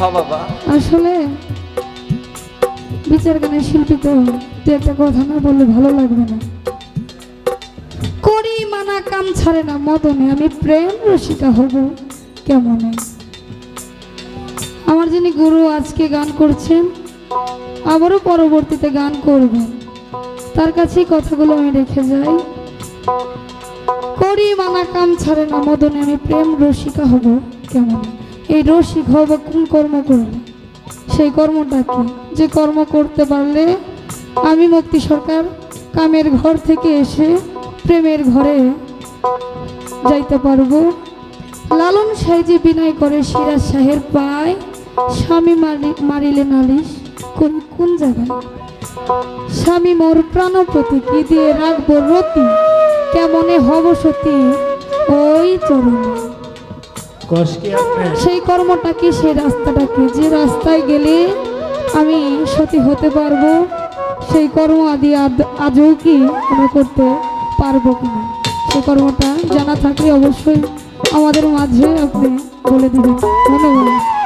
হ্যাঁ বাবা। আসলে বিচার গানের শিল্পী তো তুই একটা কথা না বললে ভালো লাগবে না। করি মানা কাম ছাড়ে না মদনে আমি প্রেম রসিকা হব কেমনে। আমার যিনি গুরু আজকে গান করছেন আবারও পরবর্তীতে গান করবেন, তার কাছেই কথাগুলো আমি রেখে যাই। করি মানা কাম ছাড়ে না মদনে আমি প্রেম রসিকা হব কেমন। এই রসিক হব কোন কর্ম করলে, সেই কর্মটা কি, যে কর্ম করতে পারলে আমি মুক্তি সরকার কামের ঘর থেকে এসে প্রেমের ঘরে যাইতে পারবো। লালন সাইজি বিনয় করে সিরাজ শাহের পায়, স্বামী মারিলে নালিশ কোন জায়গায়। স্বামী মোর প্রাণপতি কি দিয়ে রাখবো রতি, কেমনে হব সতী ওই চরণে। সেই কর্মটা কি, সেই রাস্তাটা কি, যে রাস্তায় গেলে আমি সতী হতে পারবো, সেই কর্ম আদি আজও কি আমরা করতে পারবো কিনা, সেই কর্মটা জানা থাকলে অবশ্যই আমাদের মাঝে আপনি বলে দিবেন। ধন্যবাদ।